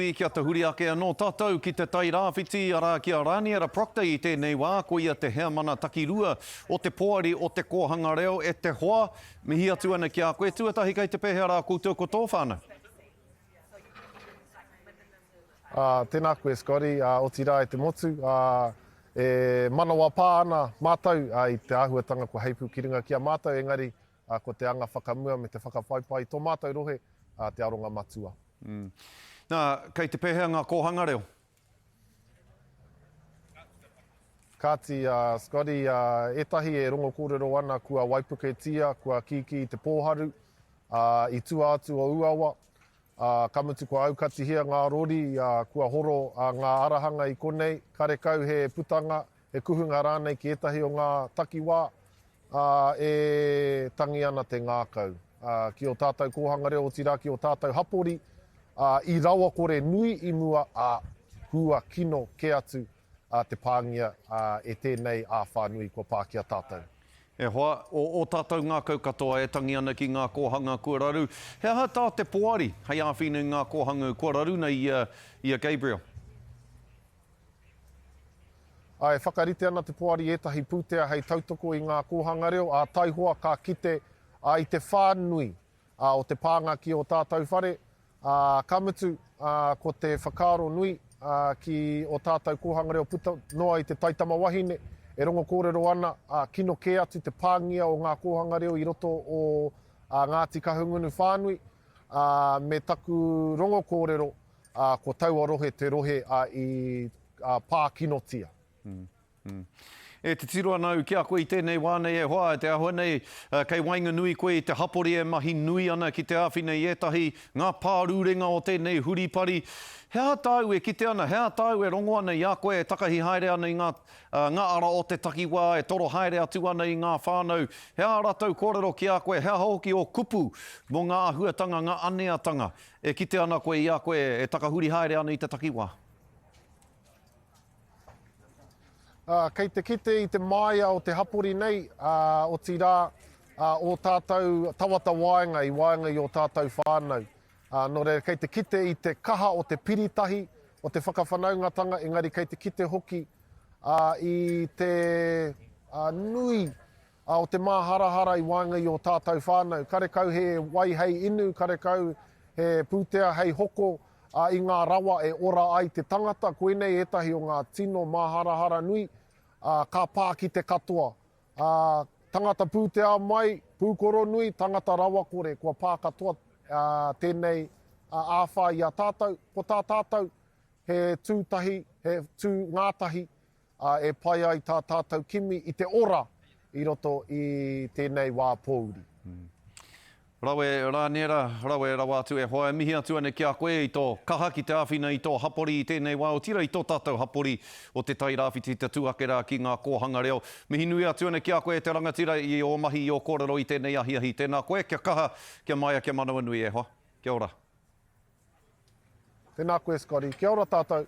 Kia te huri ake anō tātou ki te tai rāwhiti ara ki a Rāniara Proctor i tēnei wā, ko ia te hea mana takirua o te poari o te kōhanga reo e te hoa. Mihi atu ana ki a koe tuatahi kei te pehea rā koutou ko tō whānau. Tēnā koe, Scotty, o tira e te motu. E manawa pā ana mātou i te āhuatanga ko Heipu ki runga ki a mātou, engari ko te anga whakamua me te whakawhaipai tō mātou rohe te aronga matua. Nā, kei te pehea ngā kōhanga reo? Kāti, Scotty, etahi e rongo kōrero ana kua Waipuke tia, kua kiki i te pōharu, i tua atu o Uawa, kamutu kua aukatihia ngā rori, kua horo ngā arahanga i konei, karekau he putanga, e kuhunga rānei ki etahi o ngā takiwā, e tangi ana te ngākau. Ki o tātou kōhanga reo o tira, ki o tātou hapori, i rawa kore nui i mua hua kino ke atu te pāngia e tēnei whānui ko Pākia tātou. E hoa, o tātou ngā kau katoa e tangi ana ki ngā kōhanga kua raru. He aha tā te poari hei āwhine ngā kōhanga kua raru nei i a Gabriel? E whakarite ana te poari etahi pūtea hei tautoko i ngā kōhanga reo, taihoa ka kite i te whānui o te pānga ki o tātou whare, kamutu ko te whakaaro nui ki o tātou kōhanga reo puta noa i te taitama wahine, e rongo kōrero ana kino ke atu te pāngia o ngā kōhanga reo i roto o Ngāti Kahungunu whānui, me taku rongo kōrero ko tauarohe te rohe i pākinotia. E te tiro anau ki a koe i tēnei wānei e hoa, te ahua nei, kei wainga nui koe i te hapori e mahi nui ana ki te āwhine i etahi, ngā pārūrenga o tēnei huripari. Hea tāu e kite ana, hea tāu e rongo ana i a koe, e takahi haere ana i ngā ara o te takiwā, e toro haere atu ana i ngā whānau. Hea rātou kōrero ki a koe, hea hoki o kupu mō ngā ahuatanga, ngā aneatanga. E kite ana koe i a koe, e takahuri haere ana i te takiwā. Kei te kite i te maia o te hapori nei, o tira o tātou tawata waenga i o tātou whānau. Nō reira, kei te kite i te kaha o te piritahi, o te whakawhanaungatanga, engari kei te kite hoki i te nui o te māharahara i waenga i o tātou whānau. Karekau he wai hei inu, karekau he pūtea hei hoko i ngā rawa e ora ai te tangata. Koenei etahi o ngā tino māharahara nui, ka pā ki te katoa. Tangata pūtea mai, pūkoro nui, tangata rawa kore, kua pā katoa tēnei āwha i a tātou. Ko tā tātou, he tūtahi, he tū ngātahi, e pai ai tā tātou kimi i te ora i roto i tēnei wā pōuri. Rawe Rāniara, rawe rawa atu e hoa, mihi atu ane ki a koe i tō kaha ki te āwhina i tō hapori i tēnei wā, o tira i tō tātou hapori o te tai rāwhiti te tūakera ki ngā kōhanga reo. Mihi nui atu ane ki a koe te rangatira i o mahi i o kōrero i tēnei ahiahi. Tēnā koe, kia kaha, kia maia, kia manawa nui e hoa. Kia ora. Tēnā koe, Scotty. Kia ora tātou.